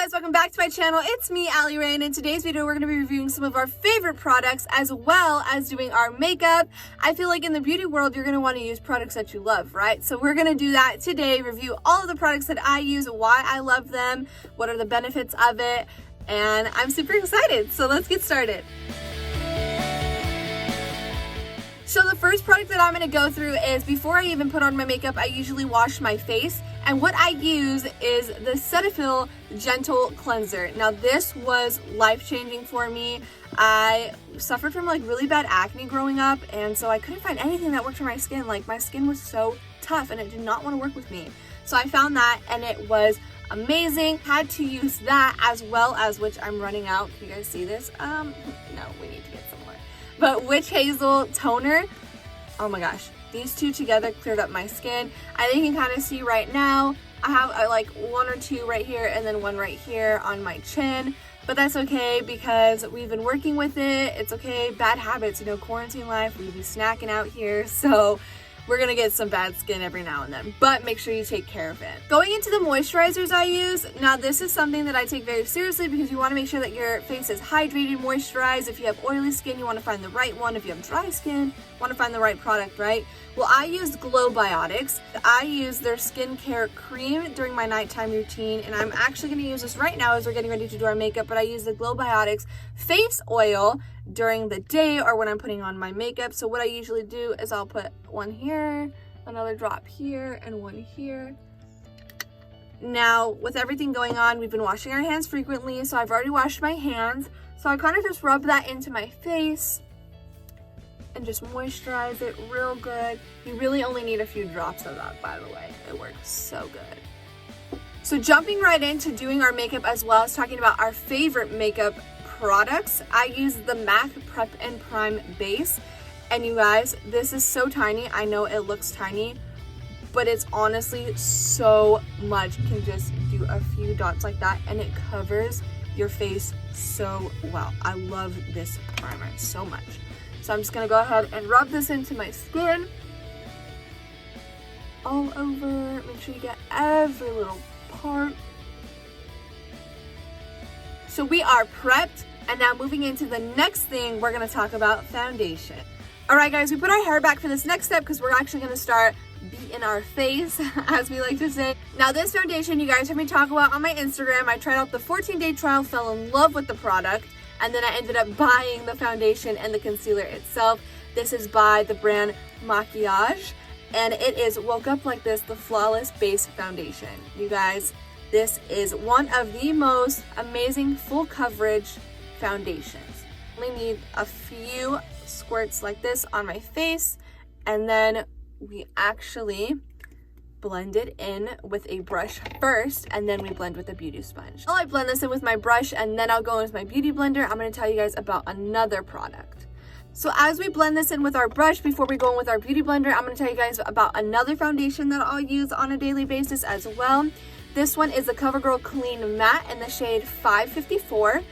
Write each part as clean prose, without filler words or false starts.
guys, welcome back to my channel. It's me, Allie Ray, and in today's video we're going to be reviewing some of our favorite products as well as doing our makeup. I feel like in the beauty world you're going to want to use products that you love, right? So we're going to do that today, review all of the products that I use, why I love them, what are the benefits of it, and I'm super excited. So let's get started. So the first product that I'm going to go through is, before I even put on my makeup, I usually wash my face. And what I use is the Cetaphil Gentle Cleanser. Now this was life-changing for me. I suffered from like really bad acne growing up, and so I couldn't find anything that worked for my skin. Like, my skin was so tough and it did not want to work with me. So I found that and it was amazing. Had to use that as well as, which I'm running out. Can you guys see this? No, we need to get some more. But Witch Hazel Toner. Oh my gosh. These two together cleared up my skin. I think you can kind of see right now, I have like one or two right here and then one right here on my chin. But that's okay because we've been working with it. It's okay. Bad habits, you know, quarantine life, we be snacking out here. So we're gonna get some bad skin every now and then, but make sure you take care of it. Going into the moisturizers I use, now this is something that I take very seriously because you wanna make sure that your face is hydrated, moisturized. If you have oily skin, you wanna find the right one. If you have dry skin, you wanna find the right product, right? Well, I use Glow Biotics. I use their skincare cream during my nighttime routine, and I'm actually gonna use this right now as we're getting ready to do our makeup, but I use the Glow Biotics face oil during the day or when I'm putting on my makeup. So what I usually do is I'll put one here, another drop here, and one here. Now, with everything going on, we've been washing our hands frequently, so I've already washed my hands. So I kind of just rub that into my face and just moisturize it real good. You really only need a few drops of that, by the way. It works so good. So jumping right into doing our makeup as well as talking about our favorite makeup products, I use the MAC Prep and Prime Base. And you guys, this is so tiny. I know it looks tiny, but it's honestly so much. You can just do a few dots like that and it covers your face so well. I love this primer so much. So I'm just gonna go ahead and rub this into my skin all over. Make sure you get every little part. So we are prepped, and now moving into the next thing, we're gonna talk about foundation. All right, guys, we put our hair back for this next step because we're actually gonna start beating our face, as we like to say. Now this foundation, you guys heard me talk about on my Instagram. I tried out the 14-day trial, fell in love with the product, and then I ended up buying the foundation and the concealer itself. This is by the brand Maquillage, and it is Woke Up Like This, the Flawless Base Foundation. You guys, this is one of the most amazing full coverage foundations. I only need a few squirts like this on my face, and then we actually blend it in with a brush first, and then we blend with a beauty sponge. I blend this in with my brush, and then I'll go in with my beauty blender. I'm going to tell you guys about another product. So as we blend this in with our brush, before we go in with our beauty blender, I'm going to tell you guys about another foundation that I'll use on a daily basis as well. This one is the CoverGirl Clean Matte in the shade 554.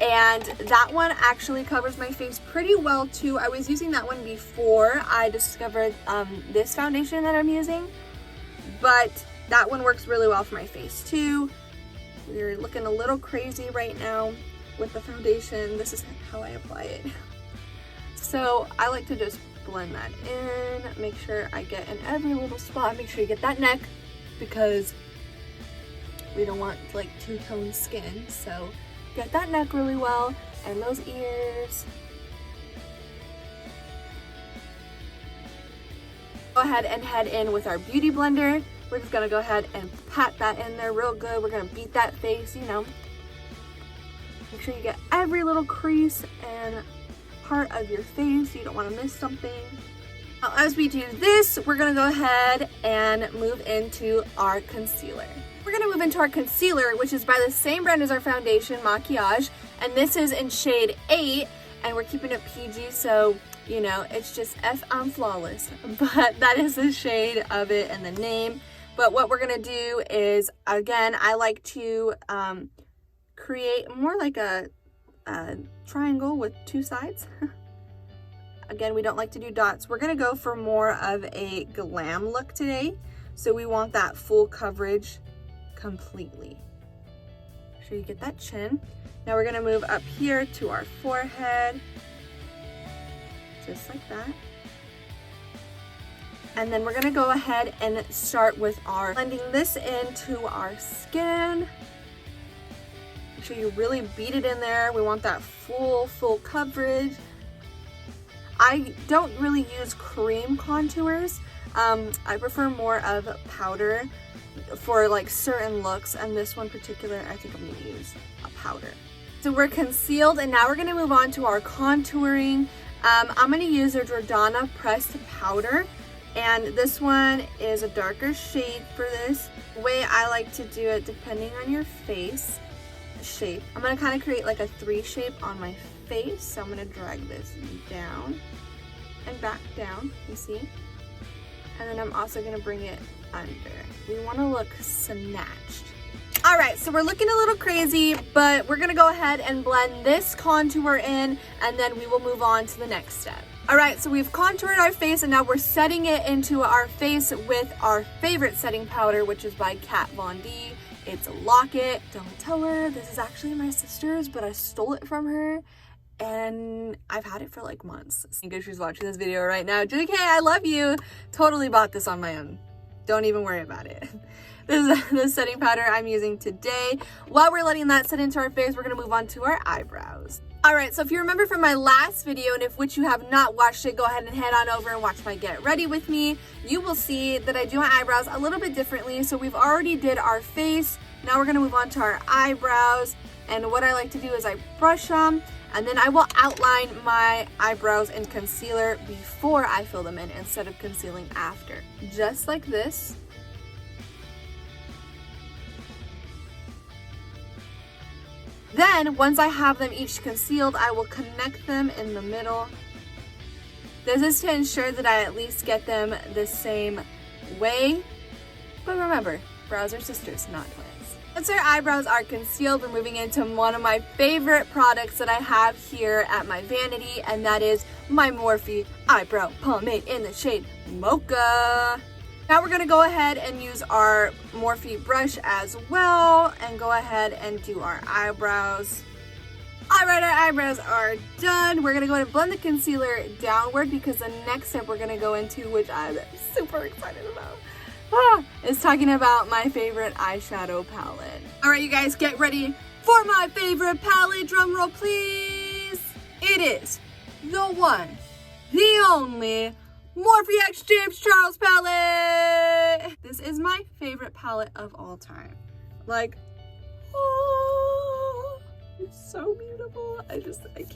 And that one actually covers my face pretty well too. I was using that one before I discovered this foundation that I'm using, but that one works really well for my face too. We're looking a little crazy right now with the foundation. This is how I apply it. So I like to just blend that in, make sure I get in every little spot. Make sure you get that neck because we don't want like two-tone skin. So get that neck really well and those ears. Go ahead and head in with our beauty blender. We're just gonna go ahead and pat that in there real good. We're gonna beat that face, you know. Make sure you get every little crease and part of your face. You don't wanna miss something. Now, as we do this, we're gonna go ahead and move into our concealer. We're gonna move into our concealer, which is by the same brand as our foundation, Maquillage, and this is in shade 8, and we're keeping it PG, so you know, it's just I'm flawless, but that is the shade of it and the name. But what we're gonna do is, again, I like to create more like a triangle with two sides. Again, we don't like to do dots. We're gonna go for more of a glam look today. So we want that full coverage completely. sure you get that chin. Now we're gonna move up here to our forehead, just like that. And then we're gonna go ahead and start with our blending this into our skin. Make sure you really beat it in there. We want that full coverage. I don't really use cream contours. I prefer more of powder for like certain looks, and this one particular, I think I'm gonna use a powder. So we're concealed, and now we're gonna move on to our contouring. I'm gonna use a Jordana pressed powder, and this one is a darker shade for this. The way I like to do it, depending on your face shape, I'm gonna kind of create like a 3 shape on my face. So I'm gonna drag this down and back down, you see? And then I'm also gonna bring it under. We wanna look snatched. All right, so we're looking a little crazy, but we're gonna go ahead and blend this contour in, and then we will move on to the next step. All right, so we've contoured our face, and now we're setting it into our face with our favorite setting powder, which is by Kat Von D. It's a Lock-It. Don't tell her, this is actually my sister's, but I stole it from her, and I've had it for like months. I think if she's watching this video right now, JK, I love you. Totally bought this on my own. Don't even worry about it. This is the setting powder I'm using today. While we're letting that set into our face, we're gonna move on to our eyebrows. All right, so if you remember from my last video, and if which you have not watched it, go ahead and head on over and watch my Get Ready With Me. You will see that I do my eyebrows a little bit differently. So we've already did our face. Now we're gonna move on to our eyebrows. And what I like to do is I brush them, and then I will outline my eyebrows in concealer before I fill them in instead of concealing after. Just like this. Then, once I have them each concealed, I will connect them in the middle. This is to ensure that I at least get them the same way. But remember, brows are sisters, not twins. Once our eyebrows are concealed, we're moving into one of my favorite products that I have here at my vanity, and that is my Morphe Eyebrow Pomade in the shade Mocha. Now we're gonna go ahead and use our Morphe brush as well and go ahead and do our eyebrows. All right, our eyebrows are done. We're gonna go ahead and blend the concealer downward because the next step we're gonna go into, which I'm super excited about, is talking about my favorite eyeshadow palette. All right, you guys, get ready for my favorite palette. Drum roll, please. It is the one, the only Morphe X James Charles palette. This is my favorite palette of all time. Like, oh, it's so beautiful. I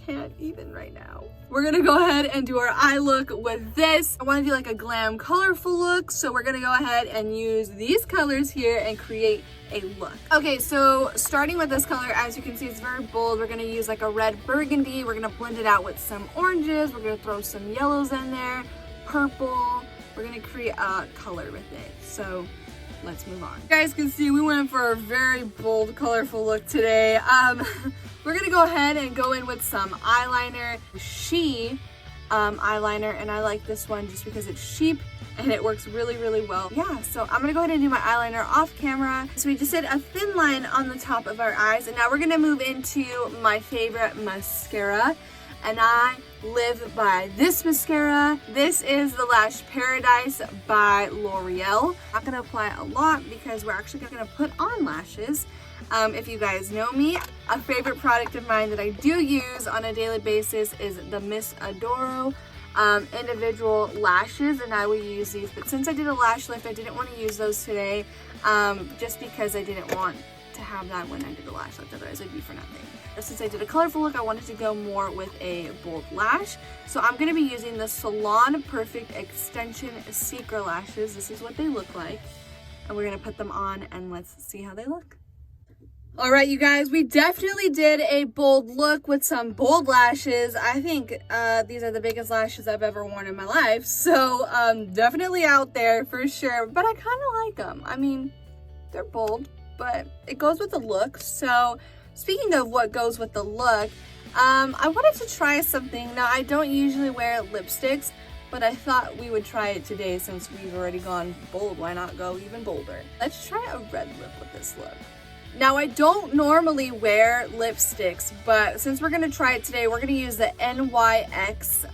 can't even right now. We're gonna go ahead and do our eye look with this. I wanna do like a glam colorful look, so we're gonna go ahead and use these colors here and create a look. Okay, so starting with this color, as you can see, it's very bold. We're gonna use like a red burgundy. We're gonna blend it out with some oranges. We're gonna throw some yellows in there, purple. We're gonna create a color with it. So let's move on. You guys can see we went for a very bold, colorful look today. We're gonna go ahead and go in with some eyeliner. Eyeliner, and I like this one just because it's cheap and it works really, really well. Yeah, so I'm gonna go ahead and do my eyeliner off camera. So we just did a thin line on the top of our eyes, and now we're gonna move into my favorite mascara. And I live by this mascara. This is the Lash Paradise by L'Oreal. I'm not gonna apply a lot because we're actually gonna put on lashes. If you guys know me, a favorite product of mine that I do use on a daily basis is the Miss Adoro individual lashes, and I will use these. But since I did a lash lift, I didn't want to use those today, just because I didn't want to have that when I did the lash lift, otherwise I'd be for nothing. Since I did a colorful look, I wanted to go more with a bold lash. So I'm going to be using the Salon Perfect Extension Secret Lashes. This is what they look like. And we're going to put them on and let's see how they look. All right, you guys, we definitely did a bold look with some bold lashes. I think these are the biggest lashes I've ever worn in my life. So definitely out there for sure, but I kind of like them. I mean, they're bold, but it goes with the look. So speaking of what goes with the look, I wanted to try something. Now, I don't usually wear lipsticks, but I thought we would try it today since we've already gone bold. Why not go even bolder? Let's try a red lip with this look. Now, I don't normally wear lipsticks, but since we're gonna try it today, we're gonna use the NYX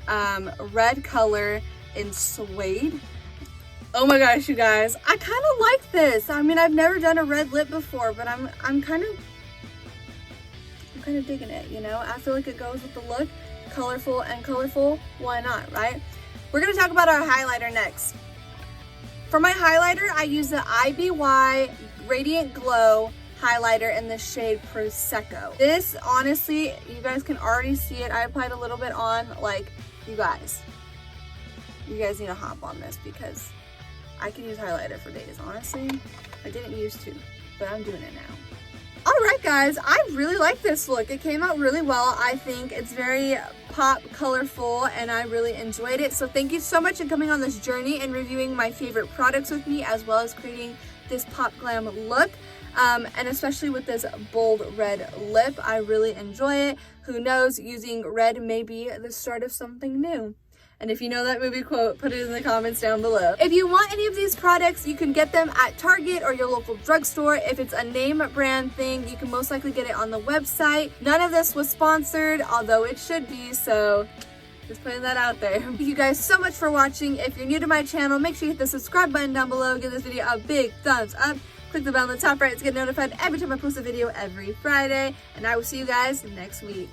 red color in suede. Oh my gosh, you guys, I kind of like this. I mean, I've never done a red lip before, but I'm kind of digging it, you know? I feel like it goes with the look. Colorful and colorful, why not, right? We're gonna talk about our highlighter next. For my highlighter, I use the IBY Radiant Glow highlighter in the shade Prosecco. This, honestly, you guys can already see it. I applied a little bit on, like, you guys need to hop on this because I can use highlighter for days, honestly. I didn't used to, but I'm doing it now. All right, guys, I really like this look. It came out really well. I think it's very pop, colorful, and I really enjoyed it. So thank you so much for coming on this journey and reviewing my favorite products with me, as well as creating this pop glam look. And especially with this bold red lip, I really enjoy it. Who knows, using red may be the start of something new. And if you know that movie quote, put it in the comments down below. If you want any of these products, you can get them at Target or your local drugstore. If it's a name brand thing, you can most likely get it on the website. None of this was sponsored, although it should be, so just putting that out there. Thank you guys so much for watching. If you're new to my channel, make sure you hit the subscribe button down below. Give this video a big thumbs up. Click the bell on the top right to get notified every time I post a video every Friday. And I will see you guys next week.